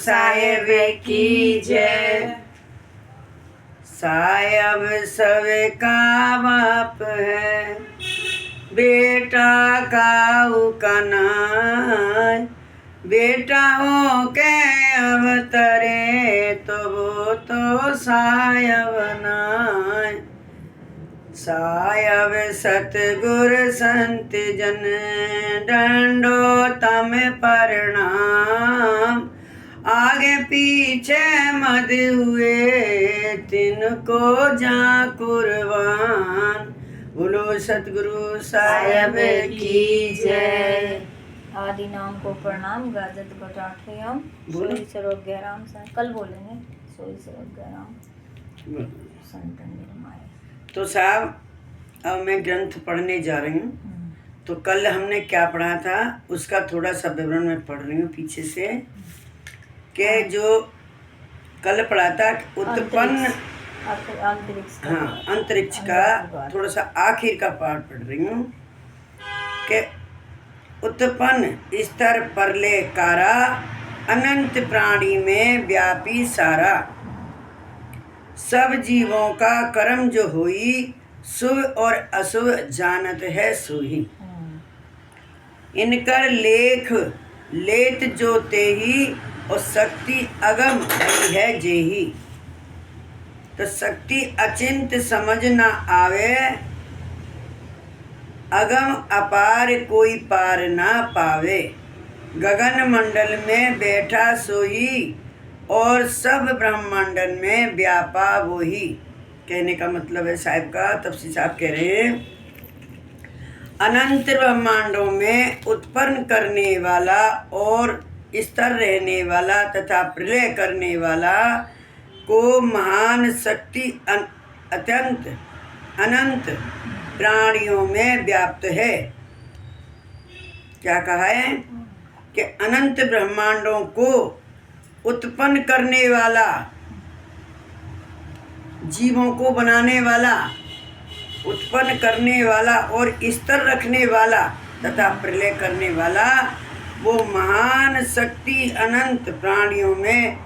साहेब की जय। साहेब सब का बाप है, बेटा का उकनाय। बेटा हो के अवतरे तो वो तो साहेब नाय। साहेब सतगुर संत जन दंडोतम प्रणाम। आगे पीछे मद हुए तिनको जा कुर्बान। बोलो सतगुरु साहेब की जय। आदि नाम को प्रणाम, गाजत गजाठे हम सोई सर्वज्ञ राम कल बोलेंगे। सोई सर्वज्ञ राम संतन निर्माय। तो साहब अब मैं ग्रंथ पढ़ने जा रही हूँ। तो कल हमने क्या पढ़ा था उसका थोड़ा सा विवरण मैं पढ़ रही हूँ पीछे से। कि जो कल पढ़ा था उत्पन्न अंतरिक्ष का थोड़ा सा आखिर का पाठ पढ़ रही हूँ। कि उत्पन्न स्तर परले कारा, अनंत प्राणी में व्यापी सारा। सब जीवों का कर्म जो हुई, शुभ और अशुभ जानत है सोही। इनकर लेख लेत जो तेही, और शक्ति अगम ही है जेही। तो शक्ति अचिंत समझ न आवे, अगम अपार कोई पार ना पावे। गगन मंडल में बैठा सोही, और सब ब्रह्मांडन में व्यापा वही। कहने का मतलब है साहब का, तफसीर साहब कह रहे हैं अनंत ब्रह्मांडों में उत्पन्न करने वाला और स्थिर रहने वाला तथा प्रलय करने वाला को महान शक्ति अत्यंत अनंत प्राणियों में व्याप्त है। क्या कहा है कि अनंत ब्रह्मांडों को उत्पन्न करने वाला, जीवों को बनाने वाला, उत्पन्न करने वाला और स्थिर रखने वाला तथा प्रलय करने वाला, वो महान शक्ति अनंत प्राणियों में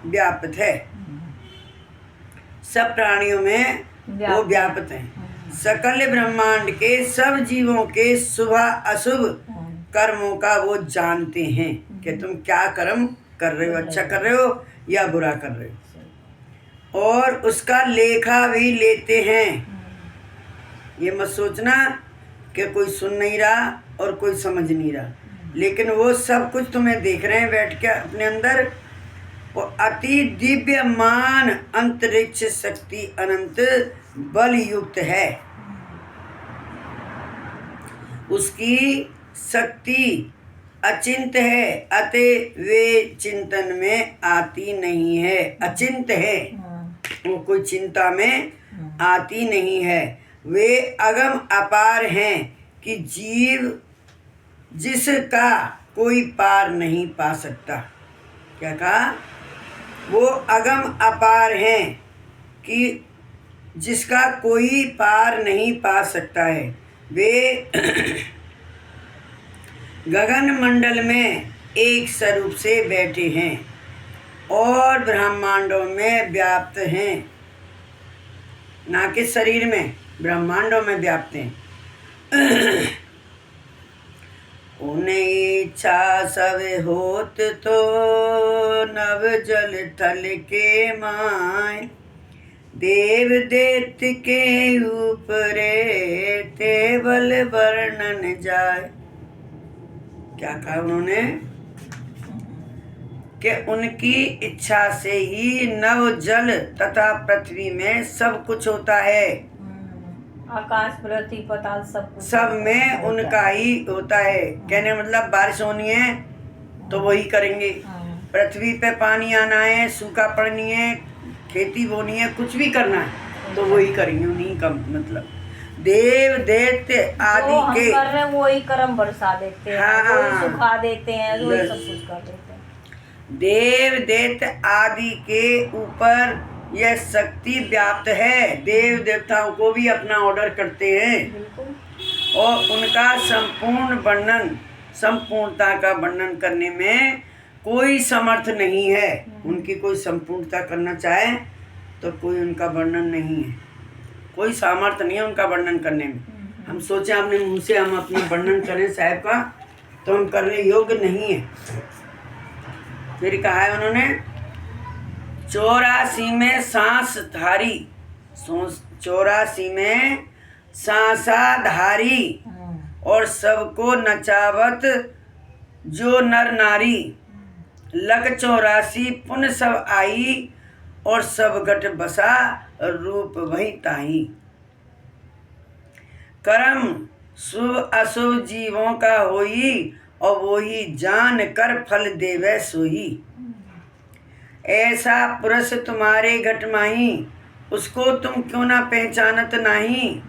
व्याप्त है। सब प्राणियों में वो व्याप्त है। सकल ब्रह्मांड के सब जीवों के शुभ अशुभ कर्मों का वो जानते हैं कि तुम क्या कर्म कर रहे हो, अच्छा कर रहे हो या बुरा कर रहे हो, और उसका लेखा भी लेते हैं। ये मत सोचना कि कोई सुन नहीं रहा और कोई समझ नहीं रहा, लेकिन वो सब कुछ तुम्हें देख रहे हैं बैठ के अपने अंदर। वो अति दिव्यमान अंतरिक्ष शक्ति अनंत बल युक्त है। उसकी शक्ति अचिंत है, अतः वे चिंतन में आती नहीं है। अचिंत है, वो कोई चिंता में आती नहीं है। वे अगम अपार हैं कि जीव जिसका कोई पार नहीं पा सकता। क्या कहा? वो अगम अपार हैं कि जिसका कोई पार नहीं पा सकता है। वे गगन मंडल में एक स्वरूप से बैठे हैं और ब्रह्मांडों में व्याप्त हैं, ना कि शरीर में, ब्रह्मांडों में व्याप्त हैं। उन्हें इच्छा सब होत तो नव जल थल के माय। देव दैत्य के ऊपरे तेवल वर्णन जाए। क्या कहा उन्होंने? कि उनकी इच्छा से ही नव जल तथा पृथ्वी में सब कुछ होता है। आकाश पृथ्वी पाताल सब में उनका ही होता है। कहने मतलब बारिश होनी है तो वही करेंगे, पृथ्वी पे पानी आना है, सूखा पड़नी है, खेती बोनी है, कुछ भी करना है तो वही करेंगे। उन्हीं का मतलब देव दैत्य आदि के कर रहे वही कर्म बरसा देते हैं, वही सुखा देते हैं, वही सब कुछ कर देते हैं। देव दैत्य आदि के ऊपर यह शक्ति व्याप्त है। देव देवताओं को भी अपना ऑर्डर करते हैं और उनका संपूर्ण वर्णन, संपूर्णता का वर्णन करने में कोई समर्थ नहीं है। उनकी कोई संपूर्णता करना चाहे तो कोई उनका वर्णन नहीं है, कोई सामर्थ्य नहीं है उनका वर्णन करने में। हम सोचे अपने मुंह से हम अपना वर्णन करें साहब का, तो हम करने योग्य नहीं है। फिर कहा है उन्होंने 84 में सांसधारी, 84 में सांसाधारी और सबको नचावत जो नर नारी, लग 84 पुन सब आई और सब घट बसा रूप वही ताही। कर्म शुभ अशुभ जीवों का होई और वो ही जान कर फल देवे सोही। ऐसा पुरुष तुम्हारे घट माही, उसको तुम क्यों ना पहचानत नहीं।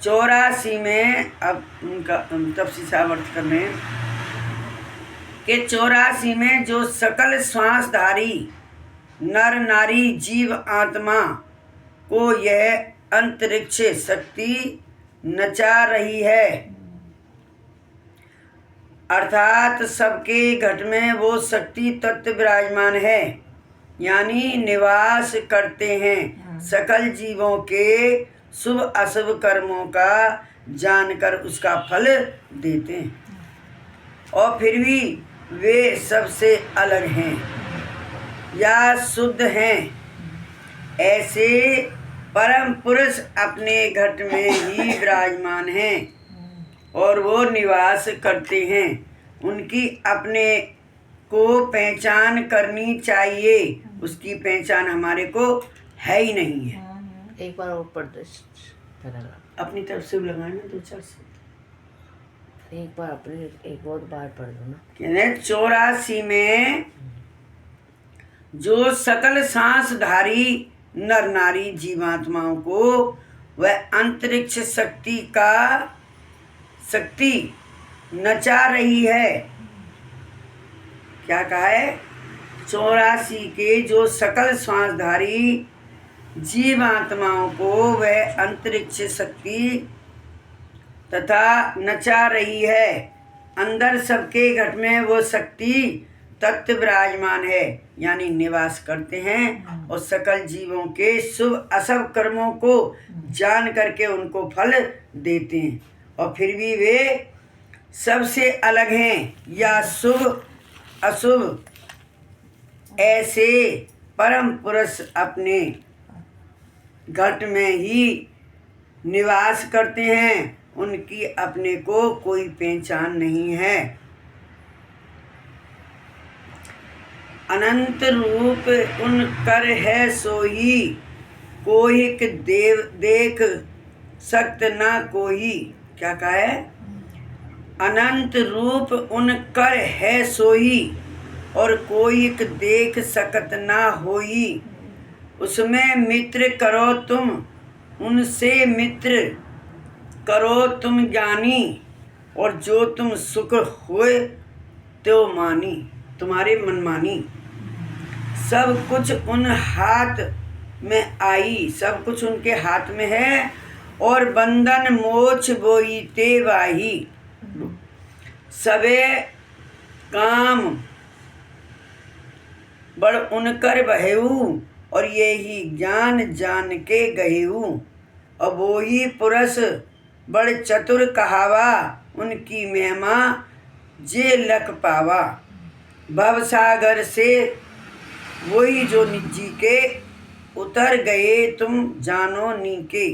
84 में अब उनका तफसील साहब अर्थ कर रहे हैं कि 84 में जो सकल श्वासधारी नर नारी जीव आत्मा को यह अंतरिक्ष शक्ति नचा रही है, अर्थात सबके घट में वो शक्ति तत्व विराजमान है, यानी निवास करते हैं। सकल जीवों के शुभ अशुभ कर्मों का जानकर उसका फल देते हैं और फिर भी वे सबसे अलग हैं या शुद्ध हैं। ऐसे परम पुरुष अपने घट में ही विराजमान हैं और वो निवास करते हैं। उनकी अपने को पहचान करनी चाहिए, उसकी पहचान हमारे को है ही नहीं है। एक बार और पढ़ दो अपनी तरफ से लगाए ना 2-4 शब्द, एक बार अपने एक और बार पढ़ दो ना। कहते 84 में जो सकल सांसधारी नर नारी जीवात्माओं को वह अंतरिक्ष शक्ति नचा रही है। क्या कहा है? 84 के जो सकल श्वासधारी जीवात्माओं को वह अंतरिक्ष शक्ति तथा नचा रही है। अंदर सबके घट में वो शक्ति तत्व विराजमान है, यानी निवास करते हैं और सकल जीवों के शुभ अशुभ कर्मों को जान करके उनको फल देते हैं और फिर भी वे सबसे अलग हैं या शुभ अशुभ। ऐसे परम पुरुष अपने घट में ही निवास करते हैं, उनकी अपने को कोई पहचान नहीं है। अनंत रूप उन कर है सोही, कोई देव देख सक्त ना कोई। क्या कहा है? अनंत रूप उन कर है सोही और कोई देख सकत ना होई। उसमें मित्र करो तुम, उनसे मित्र करो तुम ज्ञानी, और जो तुम सुख होए तो मानी, तुम्हारे मनमानी। सब कुछ उन हाथ में आई, सब कुछ उनके हाथ में है और बंधन मोक्ष बोईते वाही। सबे काम बड़ उनकर बहेऊ और ये ही ज्ञान जान के गहेऊ। और वो ही पुरुष बड़ चतुर कहावा, उनकी महिमा जे लख पावा। भवसागर से वही जो निजी के उतर गए तुम जानो नीके।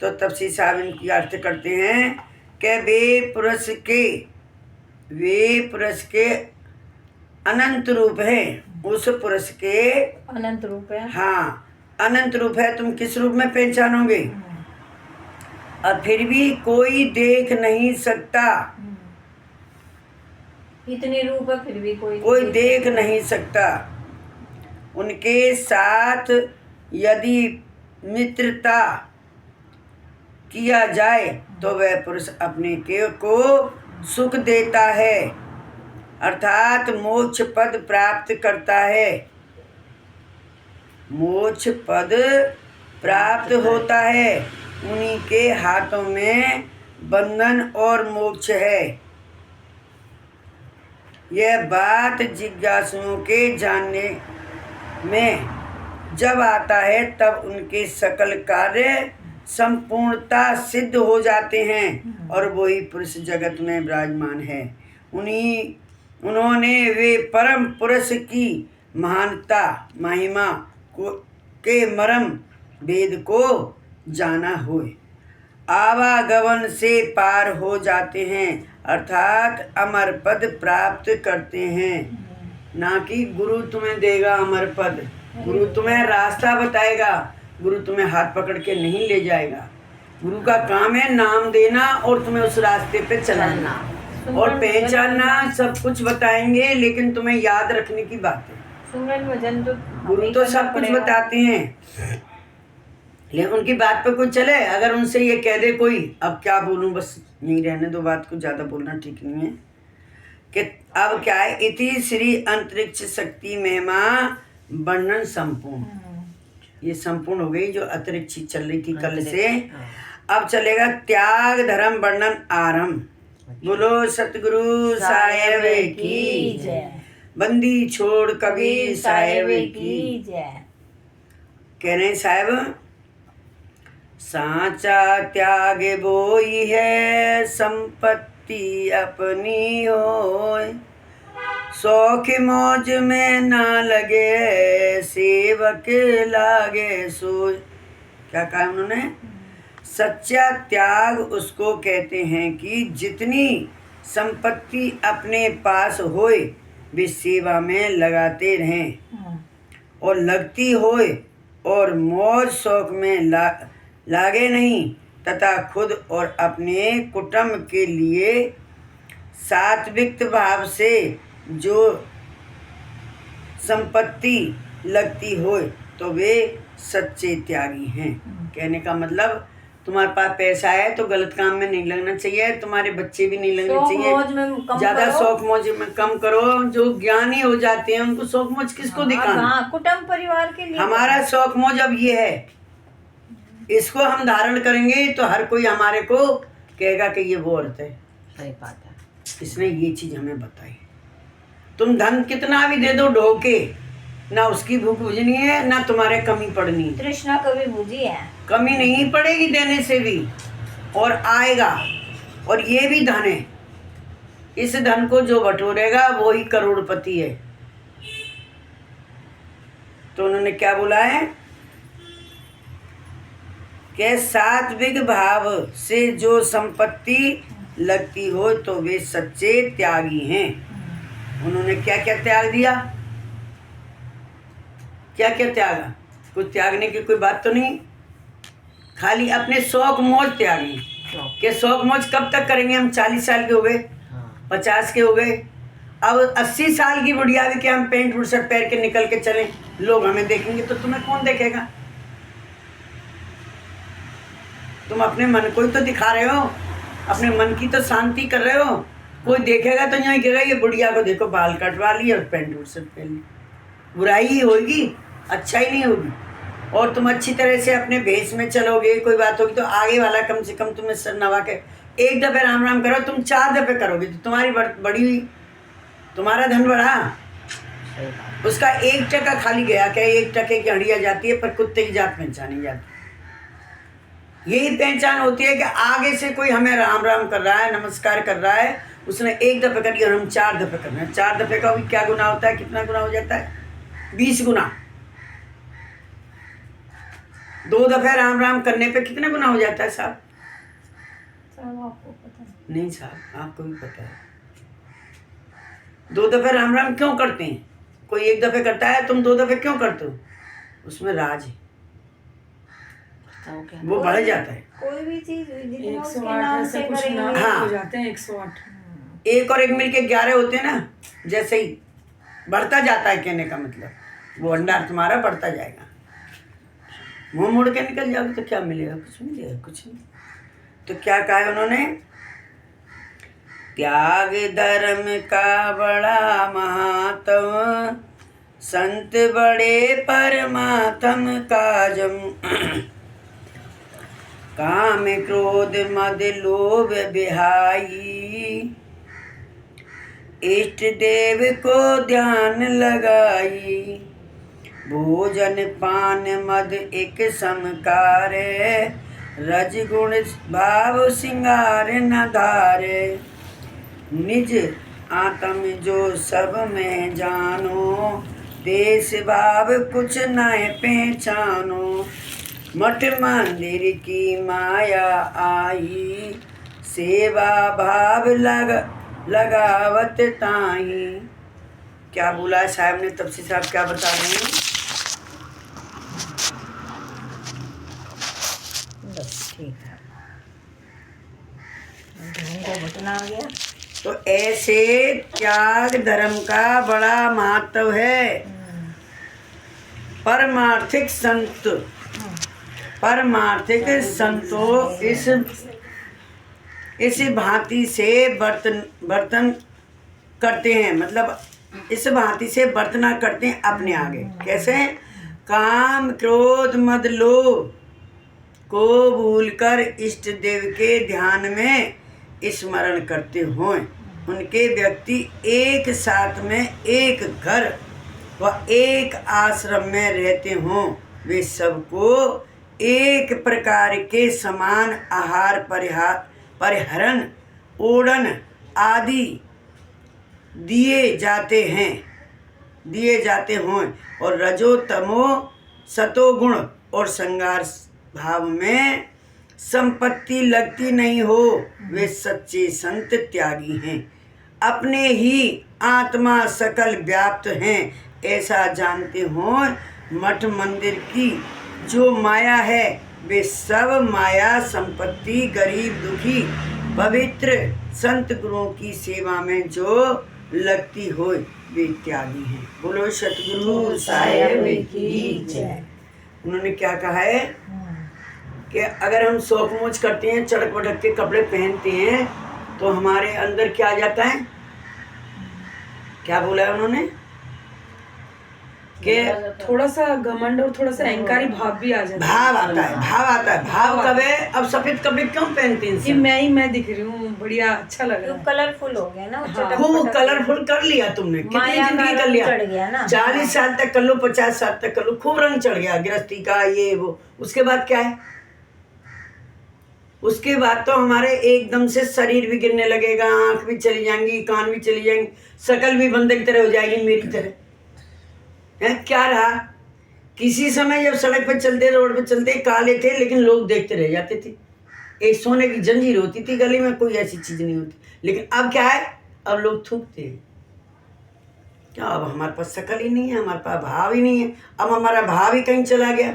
तो तफसीर साहब इनकी अर्थ करते हैं कि वे पुरुष के अनंत रूप है, उस पुरुष के अनंत रूप है। हाँ, अनंत रूप है। तुम किस रूप में पहचानोगे? और फिर भी कोई देख नहीं सकता, इतने रूप है फिर भी कोई देख नहीं सकता। उनके साथ यदि मित्रता किया जाए तो वह पुरुष अपने के को सुख देता है, अर्थात मोक्ष पद प्राप्त करता है। मोक्ष पद प्राप्त होता है, उन्हीं के हाथों में बंधन और मोक्ष है। यह बात जिज्ञासुओं के जानने में जब आता है तब उनके सकल कार्य संपूर्णता सिद्ध हो जाते हैं और वही पुरुष जगत में विराजमान है। उन्होंने वे परम पुरुष की महानता महिमा के मर्म वेद को जाना हुए आवागमन से पार हो जाते हैं, अर्थात अमर पद प्राप्त करते हैं। ना कि गुरु तुम्हें देगा अमर पद, गुरु तुम्हें रास्ता बताएगा, गुरु तुम्हें हाथ पकड़ के नहीं ले जाएगा। गुरु का काम है नाम देना और तुम्हें उस रास्ते पे चलाना और पहचानना। सब कुछ बताएंगे लेकिन तुम्हें याद रखने की बात है। गुरु तो सब कुछ बताते हैं लेकिन उनकी बात पे कोई चले। अगर उनसे ये कह दे कोई, अब क्या बोलूं, बस यहीं रहने दो, बात को ज़्यादा बोलना ठीक नहीं है कि अब क्या है। इति श्री अंतरिक्ष शक्ति महिमा वर्णन संपूर्ण। ये संपूर्ण हो गई जो अंतरिक्ष चल रही थी कल से। अब चलेगा त्याग धर्म वर्णन आरंभ। बोलो सतगुरु साहेब की जय। बंदी छोड़ कबीर साहेब की जय। कह रहे हैं साहब, साचा त्याग बोई है संपत्ति अपनी होय, शौक मौज में ना लगे सेवक लागे सोय। क्या कहा उन्होंने? सच्चा त्याग उसको कहते हैं कि जितनी संपत्ति अपने पास होए वे सेवा में लगाते रहें और लगती होए और मौज शौक में लागे नहीं, तथा खुद और अपने कुटुंब के लिए सात्विक भाव से जो संपत्ति लगती होए तो वे सच्चे त्यागी हैं। कहने का मतलब तुम्हारे पास पैसा है तो गलत काम में नहीं लगना चाहिए, तुम्हारे बच्चे भी नहीं लगने चाहिए, ज्यादा शौक मौज में कम करो। जो ज्ञानी हो जाते हैं उनको शौक मौज किसको दिखाना? कुटुंब परिवार के लिए। हमारा शौक मौज अब ये है, इसको हम धारण करेंगे तो हर कोई हमारे को कहेगा कि ये वो औरत है। सही बात है। इसने ये चीज हमें बताई। तुम धन कितना भी दे दो ढोके, ना उसकी भूख बुझनी है ना तुम्हारे कमी पड़नी। तृष्णा कभी बुझी है? कमी नहीं पड़ेगी देने से भी, और आएगा। और ये भी धन है, इस धन को जो बटोरेगा वो ही करोड़पति है। तो उन्होंने क्या बोला है कि सात्विक भाव से जो संपत्ति लगती हो तो वे सच्चे त्यागी हैं। उन्होंने क्या क्या त्याग दिया? क्या क्या त्यागा? कुछ त्यागने की कोई बात तो नहीं, खाली अपने शौक मौज त्यागी। कि शौक मौज कब तक करेंगे? हम 40 साल के हो गए, 50 के हो गए, अब 80 साल की बुढ़िया भी कि हम पैंट बुट शर्ट पहन के निकल के चलें, लोग हमें देखेंगे तो तुम्हें कौन देखेगा? तुम अपने मन को ही तो दिखा रहे हो, अपने मन की तो शांति कर रहे हो। कोई देखेगा तो यही कहेगा ये बुढ़िया को देखो, बाल कटवा ली और पैंट बुट शर्ट पहन ली। बुराई ही होगी, अच्छा ही नहीं होगी। और तुम अच्छी तरह से अपने भेष में चलोगे, कोई बात होगी तो आगे वाला कम से कम तुम्हें सर नवा के एक दफे राम राम करो। तुम 4 दफे करोगे तो तुम्हारी बड़ी हुई, तुम्हारा धन बढ़ा। उसका 1 टका खाली गया। क्या 1 टके की हड़िया जाती है पर कुत्ते की जात पहचानी जाती है। यही पहचान होती है कि आगे से कोई हमें राम राम कर रहा है, नमस्कार कर रहा है, उसने 1 दफे कर दिया और हम 4 दफे कर रहे हैं। 4 दफे का भी क्या गुना होता है? कितना गुना हो जाता है? 20 गुना। 2 दफे राम राम करने पे कितना गुना हो जाता है साहब? आपको पता नहीं साहब, आपको भी पता है। 2 दफे राम राम क्यों करते हैं? कोई 1 दफे करता है, तुम 2 दफे क्यों करते हो? उसमें राज है, वो बढ़ जाता है। कोई भी चीज 108 ऐसे कुछ नाम हो जाते हैं। 108 1 और 1 मिलके 11 होते हैं ना, जैसे ही बढ़ता जाता है। कहने का मतलब वो भंडार तुम्हारा बढ़ता जाएगा। मुंह मोड़ के निकल जाओगे तो क्या मिलेगा? कुछ मिलेगा? कुछ नहीं। तो क्या कहा है उन्होंने? त्याग धर्म का बड़ा महात्म, संत बड़े परमात्म काजम, काम क्रोध मद लोभ बिहाई, इष्ट देव को ध्यान लगाई, भोजन पान मद एक समकार, रजगुण भाव सिंगार न धारे, निज आत्म जो सब में जानो, देश भाव कुछ न पहचानो, मठ मंदिर की माया आई, सेवा भाव लगावत ताही। क्या बोला है साहब ने? तफसीर साहब क्या बता रहे हैं? बस ठीक है, ध्यान को बटना आ गया। तो ऐसे त्याग धर्म का बड़ा महत्व है। परमार्थिक संतो इस भांति से बर्तन करते हैं, मतलब इस भांति से बर्तना करते हैं अपने आगे। कैसे? काम क्रोध मद लोभ को भूलकर इष्ट देव के ध्यान में स्मरण करते हों, उनके व्यक्ति एक साथ में एक घर व एक आश्रम में रहते हों, वे सबको एक प्रकार के समान आहार परिहरण ओढ़न आदि दिए जाते हों, और रजो तमो सतोगुण और संगार भाव में संपत्ति लगती नहीं हो, वे सच्चे संत त्यागी हैं, अपने ही आत्मा सकल व्याप्त हैं, ऐसा जानते हो। मठ मंदिर की जो माया है, वे सब माया संपत्ति गरीब दुखी पवित्र संत गुरुओं की सेवा में जो लगती हो, वे त्यागी हैं। बोलो सतगुरु साहेब की जय। उन्होंने क्या कहा है कि अगर हम शौक मोज करते हैं, चड़क वड़क के कपड़े पहनते हैं, तो हमारे अंदर क्या आ जाता है? क्या बोला है उन्होंने? कि थोड़ा सा घमंड और थोड़ा सा अहंकारी भाव भी आ जाता है। भाव आता है। भाव कब है? अब सफेद कपड़े क्यों पहनते हैं? कि मैं दिख रही हूँ, बढ़िया अच्छा लग रहा है। कलरफुल हो गया ना, खूब कलरफुल कर लिया तुमने। कितनी जिंदगी कर लिया? 40 साल तक कर लो, 50 साल तक कर लो, खूब रंग चढ़ गया गृहस्थी का, ये वो। उसके बाद क्या है? उसके बाद तो हमारे एकदम से शरीर भी गिरने लगेगा, आंख भी चली जाएंगी, कान भी चली जाएंगी, शकल भी बंदे की तरह हो जाएगी, मेरी तरह है। क्या रहा? किसी समय जब सड़क पे चलते, रोड पे चलते, काले थे लेकिन लोग देखते रह जाते थे। एक सोने की जंजीर होती थी गली में, कोई ऐसी चीज नहीं होती। लेकिन अब क्या है? अब लोग थूकते हैं। क्या अब हमारे पास शकल ही नहीं है, हमारे पास भाव ही नहीं है। अब हमारा भाव ही कहीं चला गया।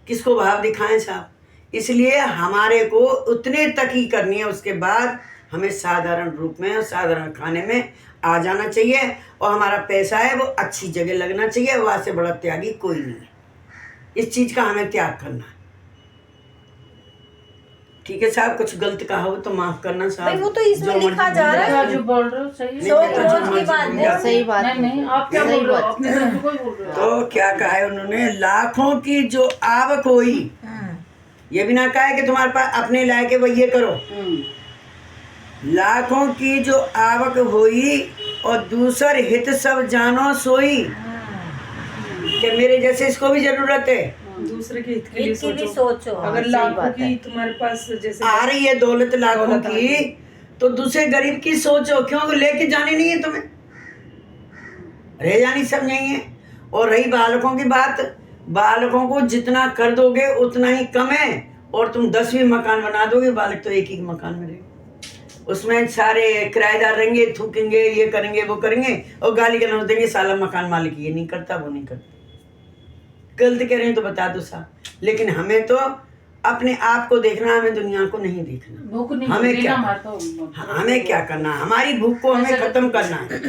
किसको भाव दिखाएं साहब? इसलिए हमारे को उतने तक ही करनी है, उसके बाद हमें साधारण रूप में और साधारण खाने में आ जाना चाहिए, और हमारा पैसा है वो अच्छी जगह लगना चाहिए। वहाँ से बड़ा त्यागी कोई नहीं है। इस चीज़ का हमें त्याग करना है। ठीक है साहब, कुछ गलत कहा हो तो माफ करना साहब। वो तो इसमें लिखा जा रहा है, जो बोल रहे हो सही है। सही बात नहीं, आप क्या बोल रहे हो? अपनी तरफ से कोई बोल रहे हो? तो क्या कहा है उन्होंने? लाखों की जो आवक हुई, ये भी ना कहा है कि तुम्हारे पास अपने लायक है वही ये करो। लाखों की जो आवक हुई और दूसर हित सब जानो सोई, कि मेरे जैसे इसको भी जरूरत है, दूसरे के हित के लिए भी सोचो। अगर सही लाखों बात की है। तुम्हारे पास जैसे आ रही है दौलत लाखों की, तो दूसरे गरीब की सोचो। क्यों? लेके जानी नहीं है तुम्हें, रह जानी सब नहीं है। और रही बालकों की बात, बालकों को जितना कर दोगे उतना ही कम है। और तुम 10 भी मकान बना दोगे, बालक तो एक ही मकान में रहेगा। उसमें सारे किराएदार रहेंगे, थूकेंगे, ये करेंगे, वो करेंगे, और गाली गलौज देंगे, साला मकान मालिक ये नहीं करता, वो नहीं करता। गलत कह रहे हैं तो बता दो साहब। लेकिन हमें तो अपने आप को देखना, हमें दुनिया को नहीं देखना। हमें क्या करना? हमारी भूख को हमें खत्म करना है।